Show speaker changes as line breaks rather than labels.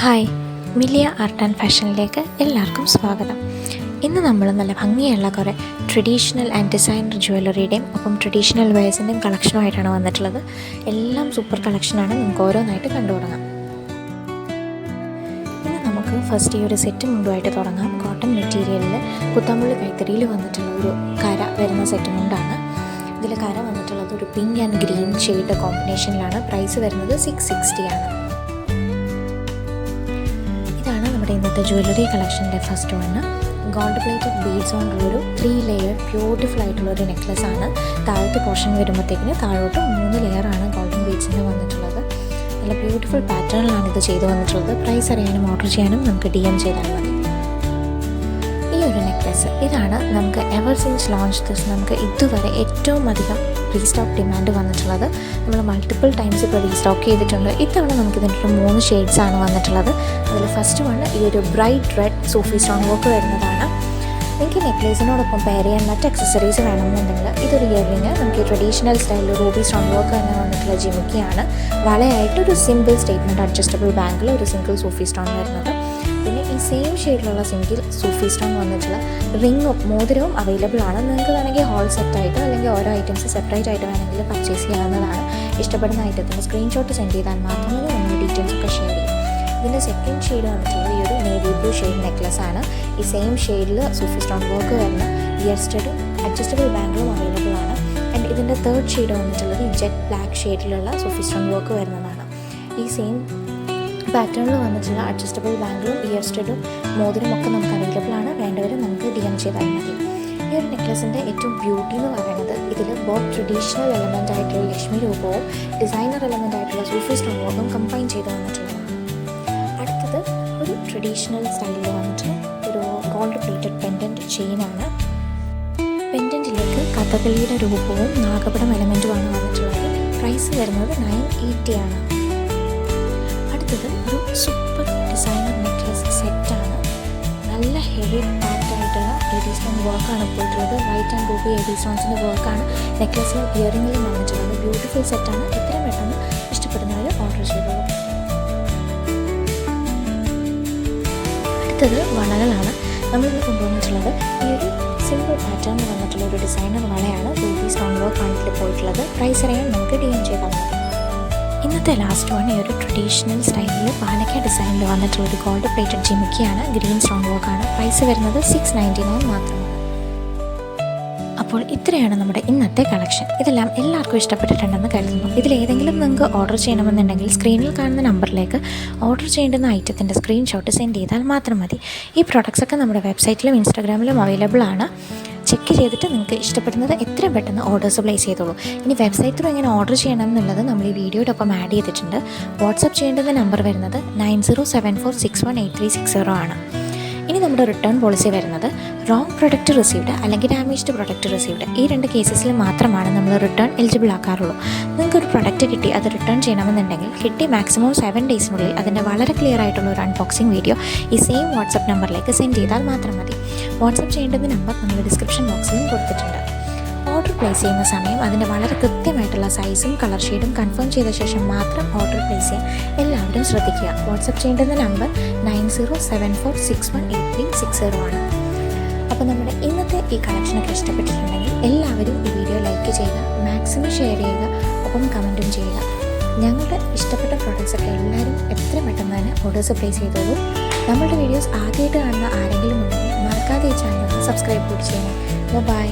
Hi, Millia art and ഫാഷനിലേക്ക് എല്ലാവർക്കും സ്വാഗതം. ഇന്ന് നമ്മൾ നല്ല ഭംഗിയുള്ള കുറേ ട്രഡീഷണൽ ആൻഡ് ഡിസൈനർ ജ്വല്ലറിയുടെയും ഒപ്പം ട്രഡീഷണൽ വെയർസിൻ്റെയും കളക്ഷനുമായിട്ടാണ് വന്നിട്ടുള്ളത്. എല്ലാം സൂപ്പർ കളക്ഷനാണ്. നമുക്ക് ഓരോന്നായിട്ട് കണ്ടു തുടങ്ങാം. ഇന്ന് നമുക്ക് ഫസ്റ്റ് ഈ ഒരു സെറ്റ് മുണ്ടുമായിട്ട് തുടങ്ങാം. കോട്ടൺ മെറ്റീരിയലിൽ കുത്തമ്പുള്ളി കൈത്തറിയിൽ വന്നിട്ടുള്ള ഒരു കര വരുന്ന സെറ്റ് മുണ്ടാണ്. ഇതിൽ കര വന്നിട്ടുള്ളത് ഒരു പിങ്ക് ആൻഡ് ഗ്രീൻ ഷെയ്ഡ് കോമ്പിനേഷനിലാണ്. പ്രൈസ് വരുന്നത് 660 ആണ്. ഇതാണ് നമ്മുടെ ഇന്നത്തെ ജ്വല്ലറി കളക്ഷൻ്റെ first one. Gold plated beads കൊണ്ടുള്ളൊരു 3 ലെയർ ബ്യൂട്ടിഫുൾ ആയിട്ടുള്ളൊരു നെക്ലസ് ആണ്. താഴത്തെ പോർഷൻ വരുമ്പോഴത്തേക്കിന് താഴോട്ട് 3 ലെയറാണ് ഗോൾഡൻ ബീഡ്സിൻ്റെ വന്നിട്ടുള്ളത്. നല്ല ബ്യൂട്ടിഫുൾ പാറ്റേണിലാണ് ഇത് ചെയ്ത് വന്നിട്ടുള്ളത്. പ്രൈസ് അറിയാനും ഓർഡർ ചെയ്യാനും നമുക്ക് DM ചെയ്താൽ മതി. ഈ ഒരു നെക്ലസ് ഇതാണ് നമുക്ക് എവർ സിൻസ് ലോഞ്ച് ദിസ് നമുക്ക് ഇതുവരെ ഏറ്റവും അധികം റീസ്റ്റോക്ക് ഡിമാൻഡ് വന്നിട്ടുള്ളത്. നമ്മൾ മൾട്ടിപ്പിൾ ടൈംസ് ഇപ്പോൾ റീസ്റ്റോക്ക് ചെയ്തിട്ടുണ്ട്. ഇത്തവണ നമുക്കിതിൻ്റെ 3 ഷെയ്ഡ്സാണ് വന്നിട്ടുള്ളത്. അതിൽ ഫസ്റ്റ് വൺ ഈ ഒരു ബ്രൈറ്റ് റെഡ് സൂഫി സ്റ്റോൺ വർക്ക് വരുന്നതാണ്. നിങ്ങൾക്ക് നെക്ലേസിനോടൊപ്പം പെയർ ചെയ്യാൻ മറ്റ് അക്സസറീസ് വേണമെന്നുണ്ടെങ്കിൽ ഇതൊരു ഇയറിങ് നമുക്ക് ട്രഡീഷണൽ സ്റ്റൈലിൽ റൂബി സ്റ്റോൺ വർക്ക് തന്നെ വന്നിട്ടുള്ള ജിമിക്കിയാണ്. വളയായിട്ടൊരു സിമ്പിൾ സ്റ്റേറ്റ്മെൻറ്റ് അഡ്ജസ്റ്റബിൾ ബാങ്കിൽ ഒരു സിംഗിൾ സൂഫി സ്റ്റോൺ വരുന്നത്. പിന്നെ ഈ സെയിം ഷെയ്ഡിലുള്ള സിംഗിൾ സൂഫി സ്റ്റോൺ വന്നിട്ടുള്ള റിങ്ങും മോതിരവും അവൈലബിൾ ആണ്. നിങ്ങൾക്ക് വേണമെങ്കിൽ ഹോൾ സെറ്റായിട്ടോ അല്ലെങ്കിൽ ഓരോ ഐറ്റംസ് സെപ്പറേറ്റ് ആയിട്ട് വേണമെങ്കിൽ പർച്ചേസ് ചെയ്യാവുന്നതാണ്. ഇഷ്ടപ്പെടുന്ന ഐറ്റത്തിൻ്റെ സ്ക്രീൻഷോട്ട് സെൻഡ് ചെയ്താൽ മാത്രമേ നമ്മൾ ഡീറ്റെയിൽസ് ഒക്കെ ഷെയർ ചെയ്യും. ഇതിൻ്റെ സെക്കൻഡ് ഷെയ്ഡ് വന്നിട്ടുള്ളത് ഈ ഒരു നേവി ബ്ലൂ ഷെയ്ഡ് നെക്ലസ് ആണ്. ഈ സെയിം ഷെയ്ഡിൽ സൂഫി സ്റ്റോൺ വർക്ക് വരുന്ന ഇയർ സ്റ്റഡും അഡ്ജസ്റ്റബിൾ ബാംഗിളും അവൈലബിൾ ആണ്. ആൻഡ് ഇതിൻ്റെ തേർഡ് ഷെയ്ഡ് വന്നിട്ടുള്ളത് ഈ ജെറ്റ് ബ്ലാക്ക് ഷെയ്ഡിലുള്ള സൂഫി സ്റ്റോൺ വർക്ക് വരുന്നതാണ്. ഈ സെയിം പാറ്റേണിൽ വന്നിട്ടുള്ള അഡ്ജസ്റ്റബിൾ ബാംഗിളും ഇയർ സ്റ്റഡും മോതിരം ഒക്കെ നമുക്ക് അവൈലബിൾ ആണ്. വേണ്ടവർ നമുക്ക് DM ചെയ്താൽ മതി. ഈ ഒരു നെക്ലസിൻ്റെ ഏറ്റവും ബ്യൂട്ടി എന്ന് പറയുന്നത് ഇതിൽ ബോത്ത് ട്രഡീഷണൽ എലമെൻ്റ് ആയിട്ടുള്ള ലക്ഷ്മി രൂപവും ഡിസൈനർ എലമെൻ്റ് ആയിട്ടുള്ള സൂഫി സ്റ്റോൺ വർക്കും കമ്പൈൻ ചെയ്ത് വന്നിട്ടുള്ളതാണ്. അടുത്തത് ഒരു ട്രഡീഷണൽ സ്റ്റൈലിൽ വന്നിട്ട് ഒരു ഗോൾഡ് പ്ലേറ്റഡ് പെൻഡൻറ്റ് ചെയിനാണ്. പെൻഡൻറ്റിലേക്ക് കഥകളിയുടെ രൂപവും നാഗപടം എലമെൻറ്റുമാണ് വന്നിട്ടുള്ളത്. പ്രൈസ് വരുന്നത് 980 ആണ്. അടുത്തത് ഒരു സൂപ്പർ ഡിസൈനർ നെക്ലസ് സെറ്റാണ്. നല്ല ഹെവി പാക്റ്റായിട്ടുള്ള എഡി സ്റ്റോൺ വർക്കാണ് പോയിട്ടുള്ളത്. വൈറ്റ് ആൻഡ് റൂബി എഡി സ്റ്റോൺസിൻ്റെ വർക്കാണ് നെക്ലസിലും ഇയറിങ്ങിലും വന്നിട്ടുള്ളത്. ബ്യൂട്ടിഫുൾ സെറ്റാണ്. എത്രയും പെട്ടെന്ന് ഇഷ്ടപ്പെടുന്നവർ ഓർഡർ ചെയ്തോളൂ. അടുത്തത് വളകളാണ്. നമ്മളിന്ന് കൊണ്ടുവന്നിട്ടുള്ളത് ഈ ഒരു സിമ്പിൾ പാറ്റേണിൽ വന്നിട്ടുള്ള ഒരു ഡിസൈനർ വളയാണ്. റൂബി സ്റ്റോൺ വർക്കാണ് ഇതിൽ പോയിട്ടുള്ളത്. പ്രൈസ് അറിയാൻ നമുക്ക് DM ചെയ്താൽ മതി. ഇന്നത്തെ ലാസ്റ്റ് വൺ ഈ ഒരു ട്രഡീഷണൽ സ്റ്റൈലിൽ പാലക്ക ഡിസൈനിൽ വന്നിട്ടുള്ള ഒരു ഗോൾഡ് പ്ലേറ്റഡ് ജിമിക്കിയാണ്. ഗ്രീൻ സ്റ്റോൺ വർക്കാണ്. പ്രൈസ് വരുന്നത് 699 മാത്രമാണ്. അപ്പോൾ ഇത്രയാണ് നമ്മുടെ ഇന്നത്തെ കളക്ഷൻ. ഇതെല്ലാം എല്ലാവർക്കും ഇഷ്ടപ്പെട്ടിട്ടുണ്ടെന്ന് കരുതുന്നു. ഇതിലേതെങ്കിലും നിങ്ങൾക്ക് ഓർഡർ ചെയ്യണമെന്നുണ്ടെങ്കിൽ സ്ക്രീനിൽ കാണുന്ന നമ്പറിലേക്ക് ഓർഡർ ചെയ്യേണ്ടുന്ന ഐറ്റത്തിൻ്റെ സ്ക്രീൻഷോട്ട് സെൻഡ് ചെയ്താൽ മാത്രം മതി. ഈ പ്രോഡക്റ്റ്സ് ഒക്കെ നമ്മുടെ വെബ്സൈറ്റിലും ഇൻസ്റ്റാഗ്രാമിലും അവൈലബിൾ ആണ്. ചെക്ക് ചെയ്തിട്ട് നിങ്ങൾക്ക് ഇഷ്ടപ്പെടുന്നത് എത്രയും പെട്ടെന്ന് ഓർഡേഴ്സ് പ്ലേസ് ചെയ്തോളൂ. ഇനി വെബ്സൈറ്റിൽ എങ്ങനെ ഓർഡർ ചെയ്യണം എന്നുള്ളത് നമ്മൾ ഈ വീഡിയോയുടെ ഒപ്പം ആഡ് ചെയ്തിട്ടുണ്ട്. വാട്സപ്പ് ചെയ്യേണ്ടുന്ന നമ്പർ വരുന്നത് 9074618360 ആണ്. ഇനി നമ്മുടെ റിട്ടേൺ പോളിസി വരുന്നത് റോങ് പ്രൊഡക്റ്റ് റിസീവ്ഡ് അല്ലെങ്കിൽ ഡാമേജ്ഡ് പ്രൊഡക്റ്റ് റിസീവ്ഡ് ഈ 2 കേസസിൽ മാത്രമാണ് നമ്മൾ റിട്ടേൺ എലിജിബിൾ ആക്കാറുള്ളൂ. നിങ്ങൾക്കൊരു പ്രൊഡക്റ്റ് കിട്ടി അത് റിട്ടേൺ ചെയ്യണമെന്നുണ്ടെങ്കിൽ കിട്ടി മാക്സിമം 7 ഡേയ്സിനുള്ളിൽ അതിൻ്റെ വളരെ ക്ലിയർ ആയിട്ടുള്ള ഒരു അൺബോക്സിംഗ് വീഡിയോ ഈ സെയിം വാട്സപ്പ് നമ്പറിലേക്ക് സെൻഡ് ചെയ്താൽ മാത്രം മതി. വാട്സപ്പ് ചെയ്യേണ്ടുന്ന നമ്പർ നമ്മൾ ഡിസ്ക്രിപ്ഷൻ ബോക്സിലും കൊടുത്തിട്ടുണ്ട്. ഓർഡർ പ്ലേസ് ചെയ്യുന്ന സമയം അതിൻ്റെ വളരെ കൃത്യമായിട്ടുള്ള സൈസും കളർ ഷെയ്ഡും കൺഫേം ചെയ്ത ശേഷം മാത്രം ഓർഡർ പ്ലേസ് ചെയ്യാൻ എല്ലാവരും ശ്രദ്ധിക്കുക. വാട്സപ്പ് ചെയ്യേണ്ടുന്ന നമ്പർ 9074618360 ആണ്. അപ്പോൾ നമ്മുടെ ഇന്നത്തെ ഈ കളക്ഷനൊക്കെ ഇഷ്ടപ്പെട്ടിട്ടുണ്ടെങ്കിൽ എല്ലാവരും ഈ വീഡിയോ ലൈക്ക് ചെയ്യുക, മാക്സിമം ഷെയർ ചെയ്യുക, ഒപ്പം കമൻറ്റും ചെയ്യുക. ഞങ്ങളുടെ ഇഷ്ടപ്പെട്ട പ്രോഡക്റ്റ്സ് ഒക്കെ എല്ലാവരും എത്രയും പെട്ടെന്ന് തന്നെ ഓർഡേഴ്സ് പ്ലേസ് ചെയ്തോളൂ. നമ്മളുടെ വീഡിയോസ് ആദ്യമായിട്ട് കാണുന്ന ആരെങ്കിലും ഉണ്ടെങ്കിൽ മറക്കാതെ ഈ ചാനൽ സബ്സ്ക്രൈബ് കൂടി ചെയ്യണം. ബൈ.